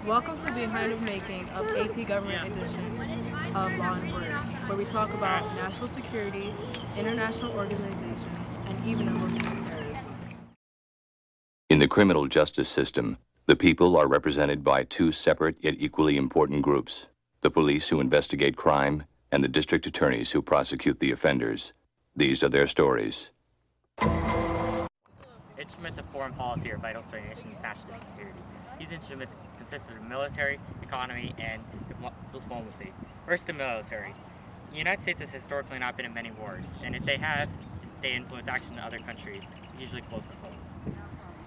Welcome to Behind the Making of AP Government Edition of Law and Order, where we talk about national security, international organizations, and even emerging terrorism. In the criminal justice system, the people are represented by two separate yet equally important groups: the police who investigate crime and the district attorneys who prosecute the offenders. These are their stories. Instruments of foreign policy are vital to a nation's national security. These instruments consist of military, economy, and diplomacy. First, the military. The United States has historically not been in many wars, and if they have, they influence action in other countries, usually close to home.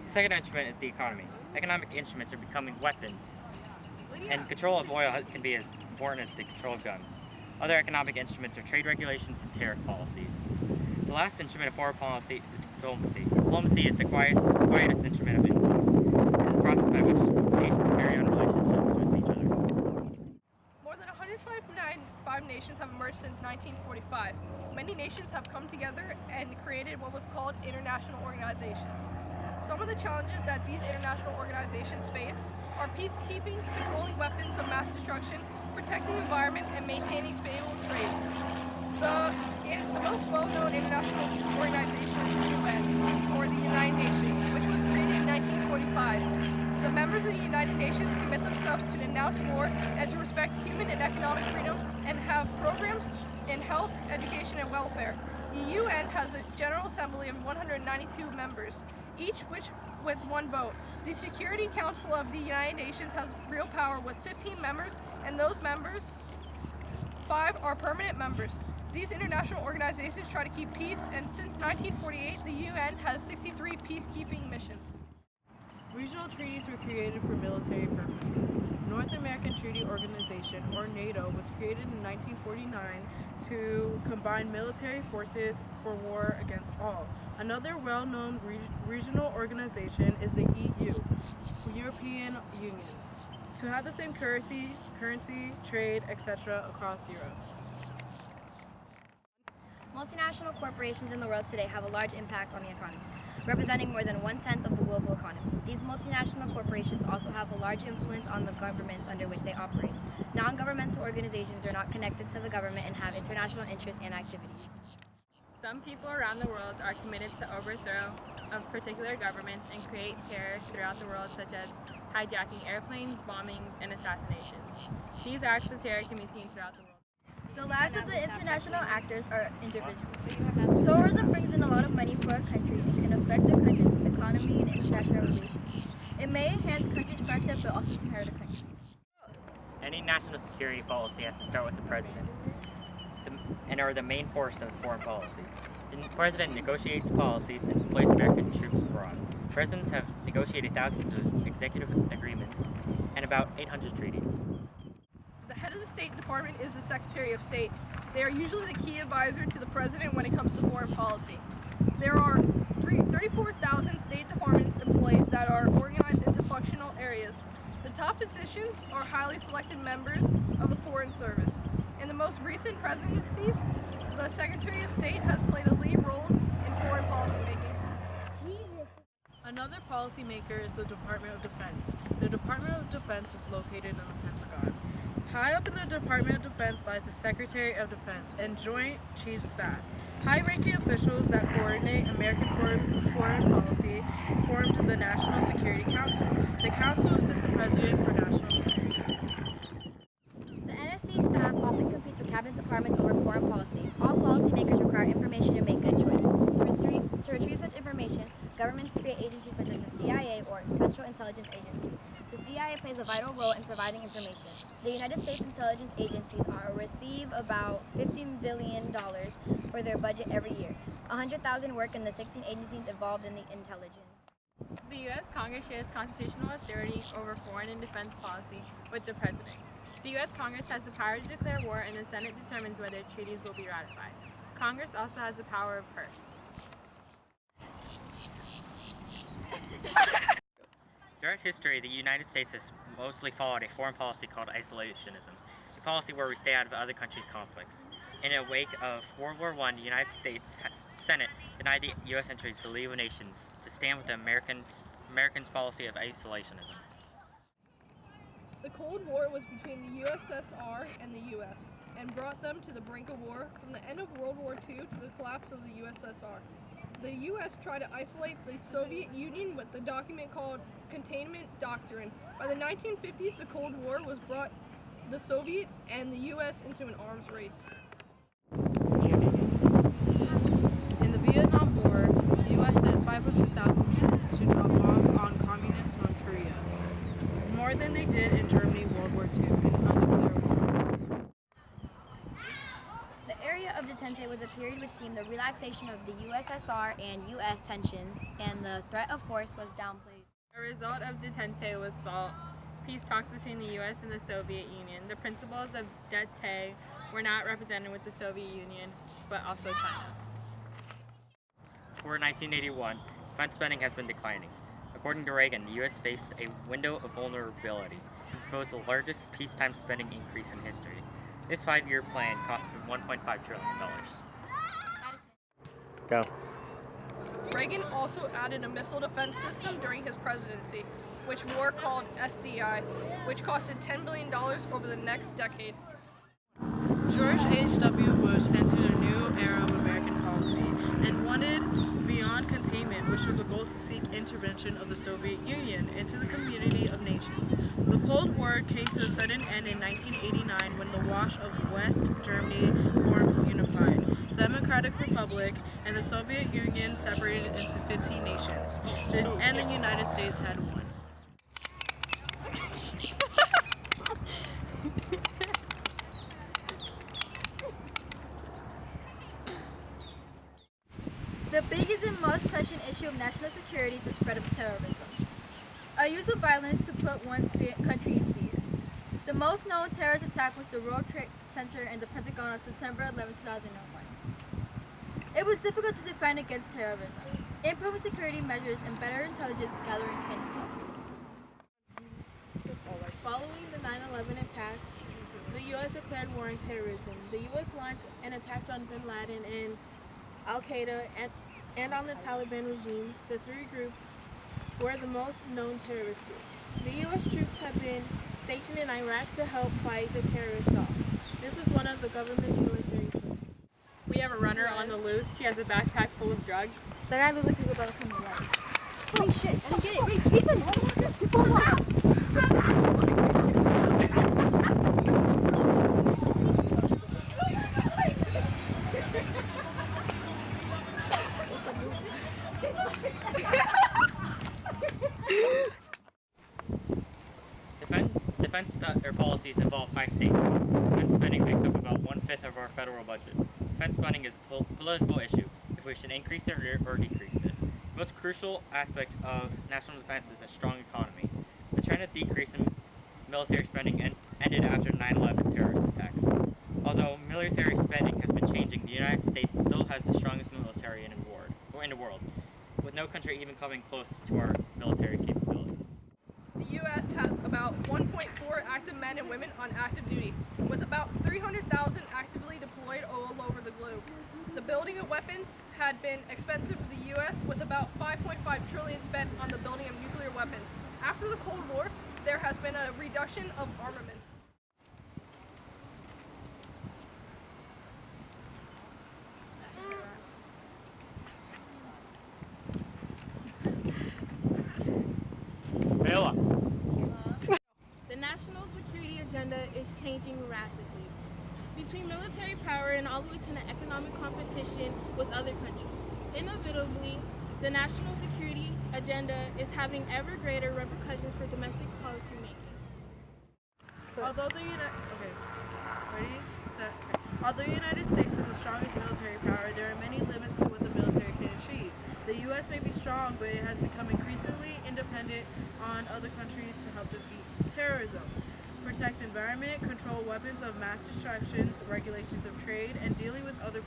The second instrument is the economy. Economic instruments are becoming weapons, and control of oil can be as important as the control of guns. Other economic instruments are trade regulations and tariff policies. The last instrument of foreign policy is diplomacy. Diplomacy is the quietest instrument of influence. It is the process by which nations carry on relationships with each other. More than 105 nations have emerged since 1945. Many nations have come together and created what was called international organizations. Some of the challenges that these international organizations face are peacekeeping, controlling weapons of mass destruction, protecting the environment, and maintaining stable trade. The most well-known international organization is the UN, or the United Nations, which was created in 1945. The members of the United Nations commit themselves to denounce war and to respect human and economic freedoms and have programs in health, education, and welfare. The UN has a General Assembly of 192 members, each with one vote. The Security Council of the United Nations has real power with 15 members, and those members, 5 are permanent members. These international organizations try to keep peace, and since 1948, the UN has 63 peacekeeping missions. Regional treaties were created for military purposes. North American Treaty Organization, or NATO, was created in 1949 to combine military forces for war against all. Another well-known regional organization is the EU, European Union, to have the same currency, trade, etc. across Europe. Multinational corporations in the world today have a large impact on the economy, representing more than 1/10 of the global economy. These multinational corporations also have a large influence on the governments under which they operate. Non-governmental organizations are not connected to the government and have international interests and activities. Some people around the world are committed to overthrow of particular governments and create terror throughout the world, such as hijacking airplanes, bombings, and assassinations. These acts of terror can be seen throughout the world. The lives of the international actors are individuals. Tourism brings in a lot of money for a country and can affect the country's economy and international relations. It may enhance countries' friendship, but also can hurt a country. Any national security policy has to start with the president, and are the main force of foreign policy. The president negotiates policies and deploys American troops abroad. Presidents have negotiated thousands of executive agreements and about 800 treaties. The head of the State Department is the Secretary of State. They are usually the key advisor to the president when it comes to foreign policy. There are 34,000 State Department's employees that are organized into functional areas. The top positions are highly selected members of the Foreign Service. In the most recent presidencies, the Secretary of State has played a lead role in foreign policy making. Another policymaker is the Department of Defense. The Department of Defense is located in the Pentagon. High up in the Department of Defense lies the Secretary of Defense and Joint Chiefs of Staff. High-ranking officials that coordinate American foreign policy formed the National Security Council. The council assists the President for national security. The NSC staff often competes with cabinet departments over foreign policy. All policymakers require information to make good choices. To retrieve such information, governments create agencies such as the CIA or Central Intelligence Agency. The CIA plays a vital role in providing information. The United States intelligence agencies receive about $50 billion for their budget every year. 100,000 work in the 16 agencies involved in the intelligence. The U.S. Congress shares constitutional authority over foreign and defense policy with the President. The U.S. Congress has the power to declare war, and the Senate determines whether treaties will be ratified. Congress also has the power of purse. Throughout history, the United States has mostly followed a foreign policy called isolationism, a policy where we stay out of other countries' conflicts. In the wake of World War I, the United States Senate denied the U.S. entry to the League of Nations to stand with the Americans' policy of isolationism. The Cold War was between the USSR and the US and brought them to the brink of war from the end of World War II to the collapse of the USSR. The US tried to isolate the Soviet Union with the document called Containment Doctrine. By the 1950s, the Cold War was brought the Soviet and the US into an arms race. In the Vietnam War, the U.S. sent 500,000 troops to drop bombs on communist North Korea, more than they did in Germany World War II and unnuclear war. The Area of Detente was a period which seemed the relaxation of the USSR and US tensions, and the threat of force was downplayed. A result of Detente was SALT, peace talks between the U.S. and the Soviet Union. The principles of Detente were not represented with the Soviet Union, but also China. For 1981, defense spending has been declining. According to Reagan, the U.S. faced a window of vulnerability and proposed the largest peacetime spending increase in history. This 5-year plan costed $1.5 trillion. Go. Reagan also added a missile defense system during his presidency, which war called SDI, which costed $10 billion over the next decade. George H.W. Bush entered a new era of American policy and wanted beyond containment, which was a goal to seek intervention of the Soviet Union into the community of nations. The Cold War came to a sudden end in 1989 when the wash of West Germany formed unified Democratic Republic and the Soviet Union separated into 15 nations, and the United States had one. The biggest and most pressing issue of national security is the spread of terrorism, a use of violence to put one's country in fear. The most known terrorist attack was the World Trade Center and the Pentagon on September 11, 2001. It was difficult to defend against terrorism. Improved security measures and better intelligence gathering can help. Following the 9/11 attacks, the U.S. declared war on terrorism. The U.S. launched an attack on bin Laden and Al-Qaeda and on the Taliban regime. The three groups were the most known terrorist groups. The U.S. troops have been stationed in Iraq to help fight the terrorists off. This is one of the government's military choices. We have a runner on the loose. She has a backpack full of drugs. The guy looks like he's about to come to life. Holy shit, I didn't get it. Wait, Ethan! Hold on! Defense policies involve 5 states. Defense spending makes up about 1/5 of our federal budget. Defense spending is a political issue, if we should increase it or decrease it. The most crucial aspect of national defense is a strong economy. The trend of decrease in military spending ended after 9/11 terrorist attacks. Although military spending has been changing, the United States still has the strongest military in the world, with no country even coming close to our military capabilities. The U.S. has about 1.4 active men and women on active duty, with about 300,000 actively deployed all over the globe. The building of weapons had been expensive for the U.S., with about $5.5 trillion spent on the building of nuclear weapons. After the Cold War, there has been a reduction of armaments. Vela. The national security agenda is changing rapidly. Between military power and all the way to an economic competition with other countries. Inevitably, the national security agenda is having ever greater repercussions for domestic policy making. Although the United States is the strongest military power, there are many limits to what the military can achieve. The U.S. may be strong, but it has become increasingly independent on other countries to help defeat terrorism, protect the environment, control weapons of mass destruction, regulations of trade, and dealing with other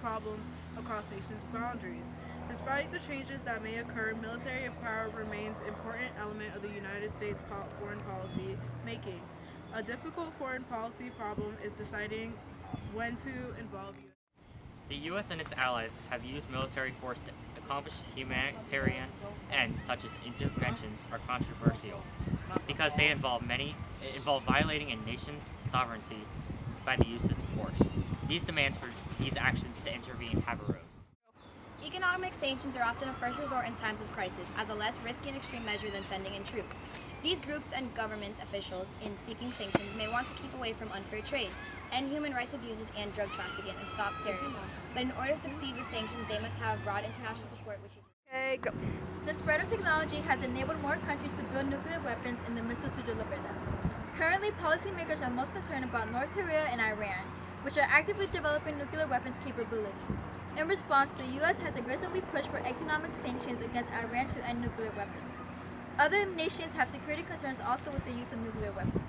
problems across nations' boundaries. Despite the changes that may occur, military power remains an important element of the United States foreign policy making. A difficult foreign policy problem is deciding when to involve U.S. The U.S. and its allies have used military force to accomplish humanitarian ends such as interventions are controversial because they involve many involve violating a nation's sovereignty by the use of force. These demands for these actions to intervene have arose. Economic sanctions are often a first resort in times of crisis, as a less risky and extreme measure than sending in troops. These groups and government officials, in seeking sanctions, may want to keep away from unfair trade, end human rights abuses and drug trafficking, and stop terrorism. But in order to succeed with sanctions, they must have broad international support, which is Okay, go. The spread of technology has enabled more countries to build nuclear weapons and the missiles to deliver them. Currently, policymakers are most concerned about North Korea and Iran, which are actively developing nuclear weapons capabilities. In response, the U.S. has aggressively pushed for economic sanctions against Iran to end nuclear weapons. Other nations have security concerns also with the use of nuclear weapons.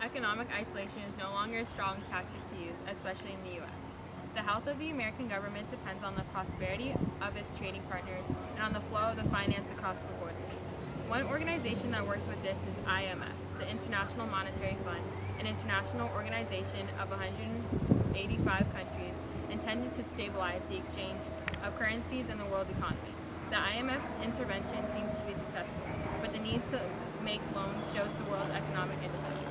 Economic isolation is no longer a strong tactic to use, especially in the U.S. The health of the American government depends on the prosperity of its trading partners and on the flow of the finance across the borders. One organization that works with this is IMF, the International Monetary Fund, an international organization of 185 countries intended to stabilize the exchange of currencies in the world economy. The IMF's intervention seems to be successful, but the need to make loans shows the world's economic independence.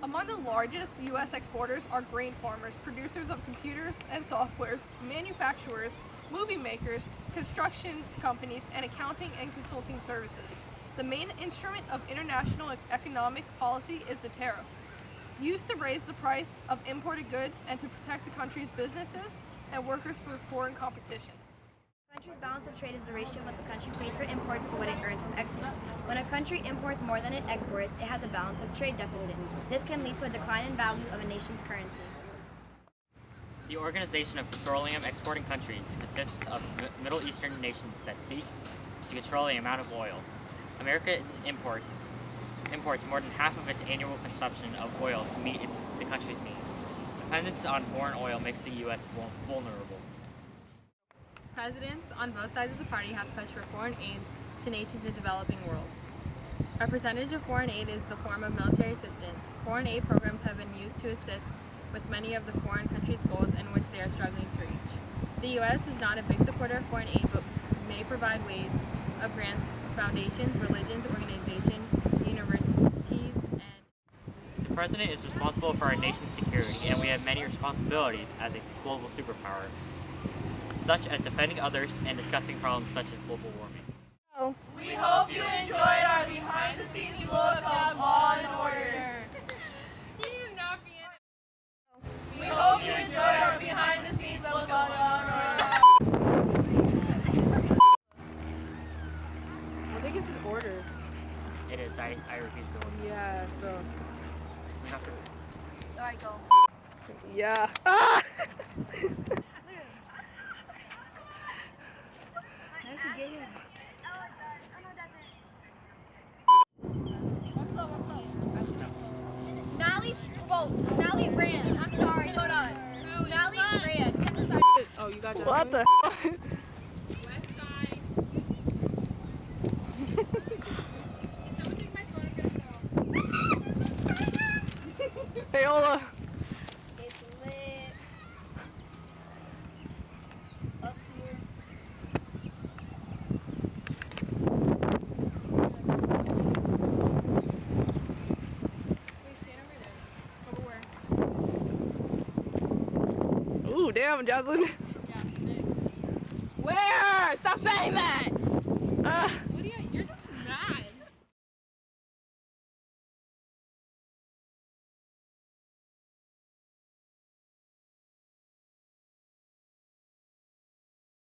Among the largest U.S. exporters are grain farmers, producers of computers and softwares, manufacturers, movie makers, construction companies, and accounting and consulting services. The main instrument of international economic policy is the tariff, used to raise the price of imported goods and to protect the country's businesses and workers from foreign competition. a country's balance of trade is the ratio of what the country pays for imports to what it earns from exports. When a country imports more than it exports, it has a balance of trade deficit. This can lead to a decline in value of a nation's currency. The Organization of Petroleum Exporting Countries consists of Middle Eastern nations that seek to control the amount of oil. America imports more than half of its annual consumption of oil to meet the country's needs. Dependence on foreign oil makes the U.S. vulnerable. Presidents on both sides of the party have pushed for foreign aid to nations in the developing world. A percentage of foreign aid is the form of military assistance. Foreign aid programs have been used to assist with many of the foreign countries' goals in which they are struggling to reach. The U.S. is not a big supporter of foreign aid, but may provide ways of grants to foundations, religions, organizations, universities, and... The President is responsible for our nation's security, and we have many responsibilities as a global superpower, such as defending others and discussing problems such as global warming. We hope you enjoyed our behind-the-scenes look of Law and Order. We hope you enjoyed our behind-the-scenes look of Law and Order. I think it's an order. It is. I refuse to order. Yeah, so... We have to. Alright, go. Yeah. Ah! Nice to get him. Nally ran. I'm sorry, hold on. Nally ran. Oh, you got that? What the hell? West side. Can someone take my phone? I'm gonna fall. Hey, Ola. It's lit. Up here. Wait, stand over there. Over where? Ooh, damn, Jocelyn. Yeah, next. Where?